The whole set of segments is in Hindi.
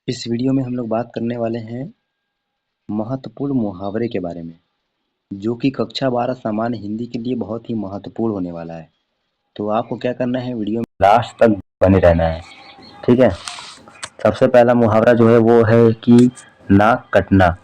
इस वीडियो में हम लोग बात करने वाले हैं महत्वपूर्ण मुहावरे के बारे में, जो कि कक्षा 12 सामान्य हिंदी के लिए बहुत ही महत्वपूर्ण होने वाला है। तो आपको क्या करना है, वीडियो में लास्ट तक बने रहना है। ठीक है। सबसे पहला मुहावरा जो है वो है कि नाक कटना।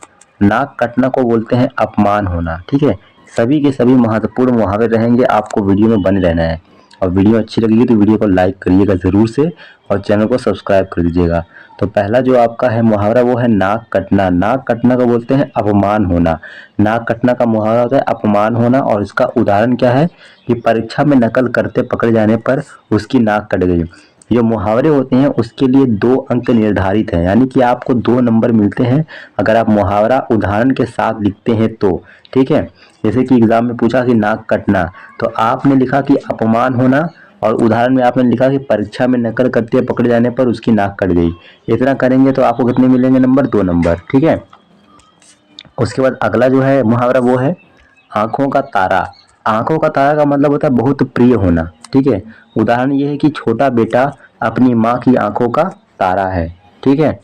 नाक कटना को बोलते हैं अपमान होना। ठीक है। सभी के सभी महत्वपूर्ण मुहावरे रहेंगे, आपको वीडियो में बने रहना है। और वीडियो अच्छी लगेगी तो वीडियो को लाइक करिएगा ज़रूर से, और चैनल को सब्सक्राइब कर दीजिएगा। तो पहला जो आपका है मुहावरा वो है नाक कटना। नाक कटना को बोलते हैं अपमान होना। नाक कटना का मुहावरा होता है अपमान होना, और इसका उदाहरण क्या है कि परीक्षा में नकल करते पकड़े जाने पर उसकी नाक कट गई। जो मुहावरे होते हैं उसके लिए 2 अंक निर्धारित हैं, यानी कि आपको 2 नंबर मिलते हैं अगर आप मुहावरा उदाहरण के साथ लिखते हैं तो। ठीक है। जैसे कि एग्जाम में पूछा कि नाक कटना, तो आपने लिखा कि अपमान होना, और उदाहरण में आपने लिखा कि परीक्षा में नकल करते पकड़े जाने पर उसकी नाक कट गई। इतना करेंगे तो आपको कितने मिलेंगे नंबर? 2 नंबर। ठीक है। उसके बाद अगला जो है मुहावरा वो है आंखों का तारा। आंखों का तारा का मतलब होता है बहुत प्रिय होना। ठीक है। उदाहरण ये है कि छोटा बेटा अपनी माँ की आंखों का तारा है। ठीक है।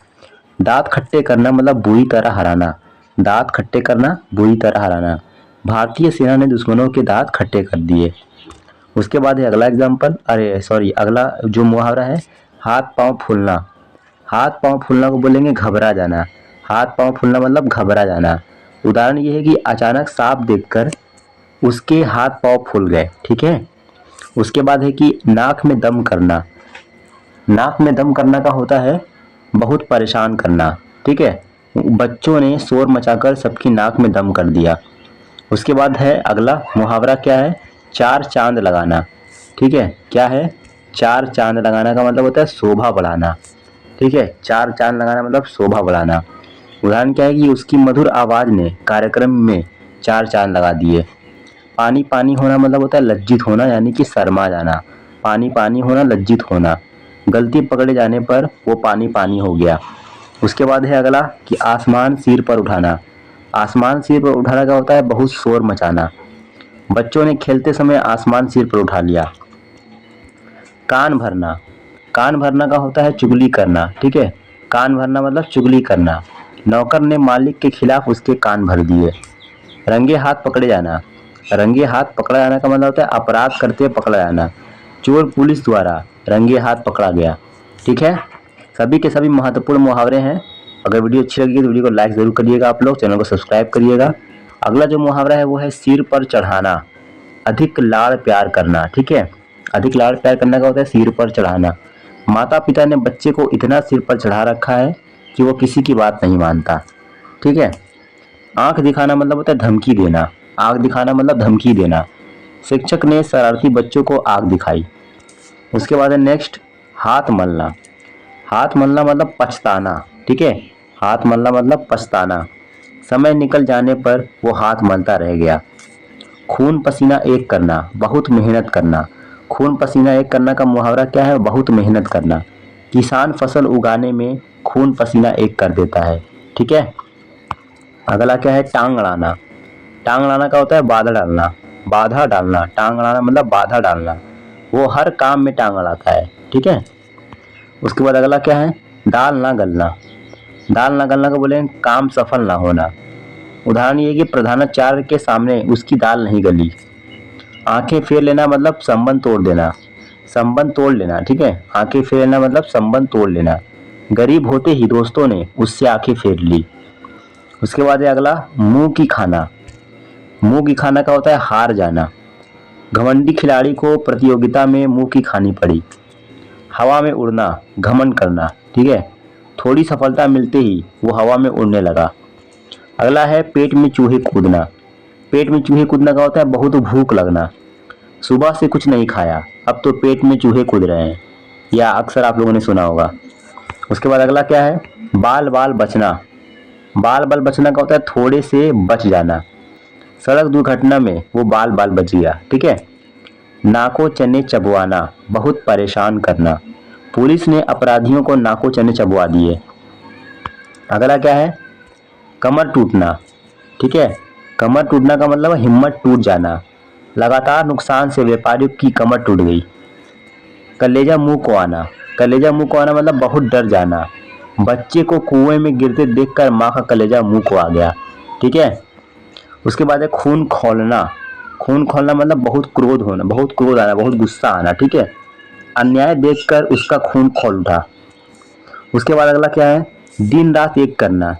दांत खट्टे करना मतलब बुरी तरह हराना। दांत खट्टे करना, बुरी तरह हराना। भारतीय सेना ने दुश्मनों के दांत खट्टे कर दिए। उसके बाद है अगला एग्जाम्पल, अरे सॉरी, अगला जो मुहावरा है हाथ पांव फूलना। हाथ पांव फूलना को बोलेंगे घबरा जाना। हाथ पांव फूलना मतलब घबरा जाना। उदाहरण ये है कि अचानक सांप देखकर उसके हाथ पांव फूल गए। ठीक है। उसके बाद है कि नाक में दम करना। नाक में दम करना का होता है बहुत परेशान करना। ठीक है। बच्चों ने शोर मचाकर सबकी नाक में दम कर दिया। उसके बाद है अगला मुहावरा क्या है, चार चांद लगाना। ठीक है। क्या है? चार चांद लगाना का मतलब होता है शोभा बढ़ाना। ठीक है। चार चांद लगाना मतलब शोभा बढ़ाना। उदाहरण क्या है कि उसकी मधुर आवाज ने कार्यक्रम में 4 चांद लगा दिए। पानी पानी होना मतलब होता है लज्जित होना, यानी कि शर्मा जाना। पानी पानी होना, लज्जित होना। गलती पकड़े जाने पर वो पानी पानी हो गया। उसके बाद है अगला कि आसमान सिर पर उठाना। आसमान सिर पर उठाना का होता है बहुत शोर मचाना। बच्चों ने खेलते समय आसमान सिर पर उठा लिया। कान भरना। कान भरना का होता है चुगली करना। ठीक है। कान भरना मतलब चुगली करना। नौकर ने मालिक के खिलाफ उसके कान भर दिए। रंगे हाथ पकड़े जाना। रंगे हाथ पकड़ा जाना का मतलब होता है अपराध करते पकड़ा जाना। चोर पुलिस द्वारा रंगे हाथ पकड़ा गया। ठीक है। सभी के सभी महत्वपूर्ण मुहावरे हैं। अगर वीडियो अच्छी लगी तो वीडियो को लाइक ज़रूर करिएगा, आप लोग चैनल को सब्सक्राइब करिएगा। अगला जो मुहावरा है वो है सिर पर चढ़ाना। अधिक लाड़ प्यार करना। ठीक है। अधिक लाड़ प्यार करने का होता है सिर पर चढ़ाना। माता पिता ने बच्चे को इतना सिर पर चढ़ा रखा है कि वो किसी की बात नहीं मानता। ठीक है। आंख दिखाना मतलब होता है धमकी देना। आंख दिखाना मतलब धमकी देना। शिक्षक ने शरारती बच्चों को आंख दिखाई। उसके बाद है नेक्स्ट हाथ मलना। हाथ मलना मतलब पछताना। ठीक है। हाथ मलना मतलब पछताना। समय निकल जाने पर वो हाथ मलता रह गया। खून पसीना एक करना, बहुत मेहनत करना। खून पसीना एक करना का मुहावरा क्या है? बहुत मेहनत करना। किसान फसल उगाने में खून पसीना एक कर देता है। ठीक है। अगला क्या है? टांग अड़ाना। टांग अड़ाना का होता है बाधा डालना। बाधा डालना। टांग अड़ाना मतलब बाधा डालना। वो हर काम में टांग अड़ाता है। ठीक है। उसके बाद अगला क्या है? दाल ना गलना। दाल ना गलना को बोले काम सफल ना होना। उदाहरण ये कि प्रधानाचार्य के सामने उसकी दाल नहीं गली। आंखें फेर लेना मतलब संबंध तोड़ देना। संबंध तोड़ लेना। ठीक है। आंखें फेर लेना मतलब संबंध तोड़ लेना। गरीब होते ही दोस्तों ने उससे आंखें फेर ली। उसके बाद है अगला मुंह की खाना। मुंह की खाना का होता है हार जाना। घमंडी खिलाड़ी को प्रतियोगिता में मुंह की खानी पड़ी। हवा में उड़ना, घमंड करना। ठीक है। थोड़ी सफलता मिलते ही वो हवा में उड़ने लगा। अगला है पेट में चूहे कूदना। पेट में चूहे कूदना का होता है बहुत भूख लगना। सुबह से कुछ नहीं खाया, अब तो पेट में चूहे कूद रहे हैं। या अक्सर आप लोगों ने सुना होगा। उसके बाद अगला क्या है? बाल बाल बचना। बाल बाल बचना का होता है थोड़े से बच जाना। सड़क दुर्घटना में वो बाल बाल बच गया। ठीक है। नाको चने चबवाना, बहुत परेशान करना। पुलिस ने अपराधियों को नाको चने चबवा दिए। अगला क्या है? कमर टूटना। ठीक है। कमर टूटना का मतलब हिम्मत टूट जाना। लगातार नुकसान से व्यापारियों की कमर टूट गई। कलेजा मुंह को आना। कलेजा मुंह को आना मतलब बहुत डर जाना। बच्चे को कुएं में गिरते देखकर माँ का कलेजा मुंह को आ गया। ठीक है। उसके बाद है खून खौलना। खून खौलना मतलब बहुत क्रोध होना, बहुत क्रोध आना, बहुत गुस्सा आना। ठीक है। अन्याय देखकर उसका खून खौल उठा। उसके बाद अगला क्या है, दिन रात एक करना।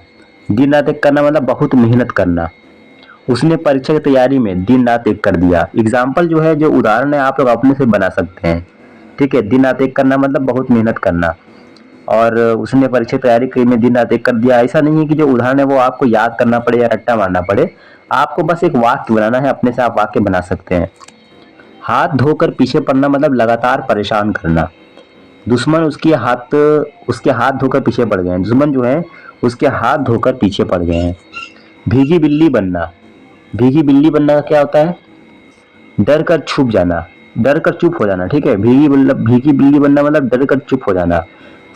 दिन रात एक करना मतलब बहुत मेहनत करना। उसने परीक्षा की तैयारी में दिन रात एक कर दिया। एग्जाम्पल जो है, जो उदाहरण है, आप लोग अपने से बना सकते हैं। ठीक है। दिन रात एक करना मतलब बहुत मेहनत करना, और उसने परीक्षा की तैयारी में दिन रात एक कर दिया। ऐसा नहीं है कि जो उदाहरण है वो आपको याद करना पड़े या रट्टा मारना पड़े, आपको बस एक वाक्य बनाना है, अपने से आप वाक्य बना सकते हैं। हाथ धोकर पीछे पड़ना मतलब लगातार परेशान करना। दुश्मन उसके हाथ धोकर पीछे पड़ गए हैं। दुश्मन जो है उसके हाथ धोकर पीछे पड़ गए हैं। भीगी बिल्ली बनना। भीगी बिल्ली बनना का क्या होता है, डर कर छुप जाना, डर कर चुप हो जाना। ठीक है। भीगी बिल्ली बनना मतलब डर कर चुप हो जाना।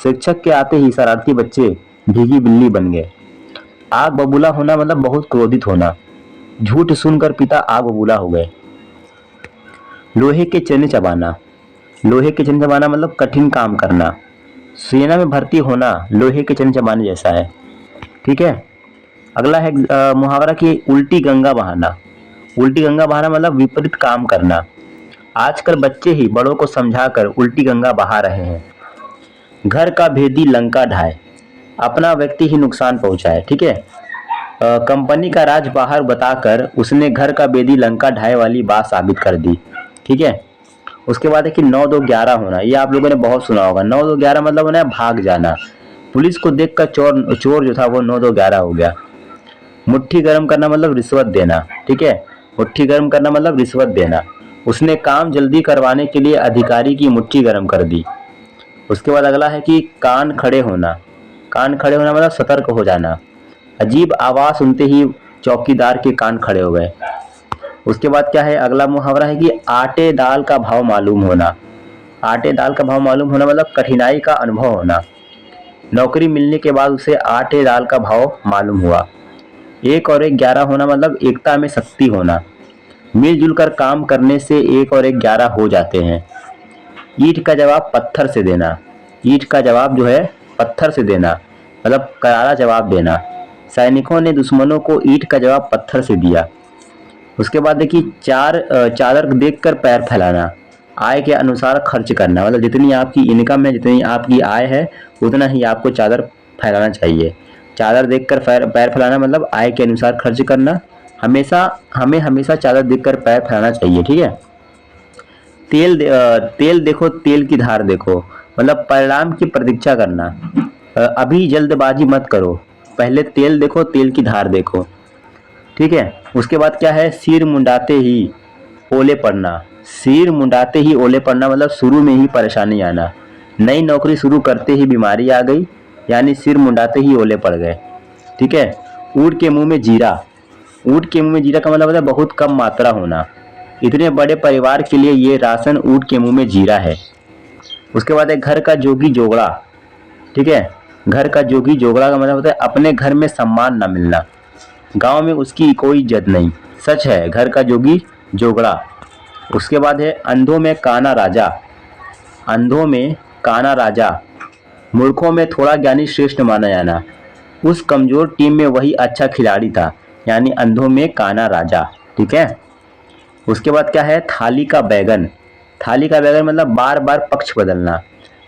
शिक्षक के आते ही शरारती बच्चे भीगी बिल्ली बन गए। आग बबूला होना मतलब बहुत क्रोधित होना। झूठ सुनकर पिता आग बबूला हो गए। लोहे के चने चबाना। लोहे के चने चबाना मतलब कठिन काम करना। सेना में भर्ती होना लोहे के चने चबाने जैसा है। ठीक है। अगला है मुहावरा की उल्टी गंगा बहाना। उल्टी गंगा बहाना मतलब विपरीत काम करना। आजकल बच्चे ही बड़ों को समझाकर उल्टी गंगा बहा रहे हैं। घर का भेदी लंका ढाए, अपना व्यक्ति ही नुकसान पहुंचाए। ठीक है। कंपनी का राज बाहर बताकर उसने घर का भेदी लंका ढाए वाली बात साबित कर दी। ठीक है। उसके बाद है कि 9-2-11 होना। ये आप लोगों ने बहुत सुना होगा। 9-2-11 मतलब होना है भाग जाना। पुलिस को देखकर चोर चोर जो था वो 9-2-11 हो गया। मुट्ठी गर्म करना मतलब रिश्वत देना। ठीक है। मुट्ठी गर्म करना मतलब रिश्वत देना। उसने काम जल्दी करवाने के लिए अधिकारी की मुट्ठी गर्म कर दी। उसके बाद अगला है कि कान खड़े होना। कान खड़े होना मतलब सतर्क हो जाना। अजीब आवाज सुनते ही चौकीदार के कान खड़े हो गए। उसके बाद क्या है, अगला मुहावरा है कि आटे दाल का भाव मालूम होना। आटे दाल का भाव मालूम होना मतलब कठिनाई का अनुभव होना। नौकरी मिलने के बाद उसे आटे दाल का भाव मालूम हुआ। 1 और 1 11 होना मतलब एकता में शक्ति होना। मिलजुल कर काम करने से 1 और 1 11 हो जाते हैं। ईंट का जवाब पत्थर से देना। ईंट का जवाब जो है पत्थर से देना मतलब करारा जवाब देना। सैनिकों ने दुश्मनों को ईंट का जवाब पत्थर से दिया। उसके बाद देखिए चादर देखकर पैर फैलाना। आय के अनुसार खर्च करना मतलब जितनी आपकी इनकम है, जितनी आपकी आय है, उतना ही आपको चादर फैलाना चाहिए। चादर देखकर पैर फैलाना मतलब आय के अनुसार खर्च करना। हमें हमेशा चादर देखकर पैर फैलाना चाहिए। ठीक है। तेल देखो तेल की धार देखो मतलब परिणाम की प्रतीक्षा करना। अभी जल्दबाजी मत करो, पहले तेल देखो तेल की धार देखो। ठीक है। उसके बाद क्या है, सिर मुंडाते ही ओले पड़ना। सिर मुंडाते ही ओले पड़ना मतलब शुरू में ही परेशानी आना। नई नौकरी शुरू करते ही बीमारी आ गई, यानी सिर मुंडाते ही ओले पड़ गए। ठीक है। ऊँट के मुंह में जीरा। ऊँट के मुंह में जीरा का मतलब होता है बहुत कम मात्रा होना। इतने बड़े परिवार के लिए ये राशन ऊँट के मुंह में जीरा है। उसके बाद है घर का जोगी जोगड़ा। ठीक है। घर का जोगी जोगड़ा का मतलब होता है अपने घर में सम्मान न मिलना, गांव में उसकी कोई इज्जत नहीं। सच है, घर का जोगी जोगड़ा। उसके बाद है अंधों में काना राजा। अंधों में काना राजा, मूर्खों में थोड़ा ज्ञानी श्रेष्ठ माना जाना। उस कमजोर टीम में वही अच्छा खिलाड़ी था, यानी अंधों में काना राजा। ठीक है। उसके बाद क्या है, थाली का बैगन। थाली का बैगन मतलब बार बार पक्ष बदलना,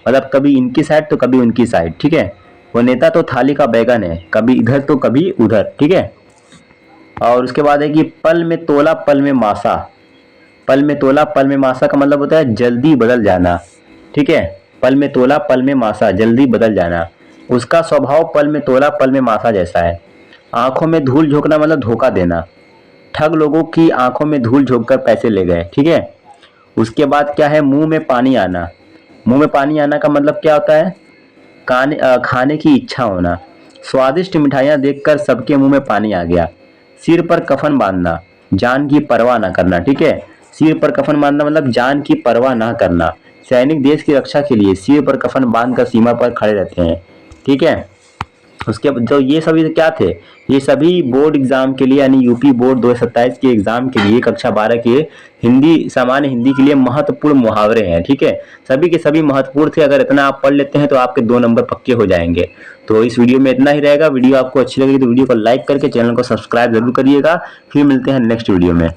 मतलब कभी इनकी साइड तो कभी उनकी साइड। ठीक है। वो नेता तो थाली का बैगन है, कभी इधर तो कभी उधर। ठीक है। और उसके बाद है कि पल में तोला पल में मासा। पल में तोला पल में मासा का मतलब होता है जल्दी बदल जाना। ठीक है। पल में तोला पल में मासा, जल्दी बदल जाना। उसका स्वभाव पल में तोला पल में मासा जैसा है। आंखों में धूल झोंकना मतलब धोखा देना। ठग लोगों की आंखों में धूल झोंक कर पैसे ले गए। ठीक है। उसके बाद क्या है, मुंह में पानी आना। मुंह में पानी आना का मतलब क्या होता है, खाने की इच्छा होना। स्वादिष्ट मिठाइयाँ देखकर सबके मुंह में पानी आ गया। सिर पर कफन बांधना, जान की परवाह ना करना। ठीक है। सिर पर कफन बांधना मतलब जान की परवाह ना करना। सैनिक देश की रक्षा के लिए सिर पर कफन बांधकर सीमा पर खड़े रहते हैं। ठीक है। उसके जो ये सभी क्या थे, ये सभी बोर्ड एग्जाम के लिए यानी यूपी बोर्ड 2027 के एग्जाम के लिए कक्षा 12 के हिंदी सामान्य हिंदी के लिए महत्वपूर्ण मुहावरे हैं। ठीक है। सभी के सभी महत्वपूर्ण थे। अगर इतना आप पढ़ लेते हैं तो आपके 2 नंबर पक्के हो जाएंगे। तो इस वीडियो में इतना ही रहेगा। वीडियो आपको अच्छी लगी तो वीडियो को लाइक करके चैनल को सब्सक्राइब जरूर करिएगा। फिर मिलते हैं नेक्स्ट वीडियो में।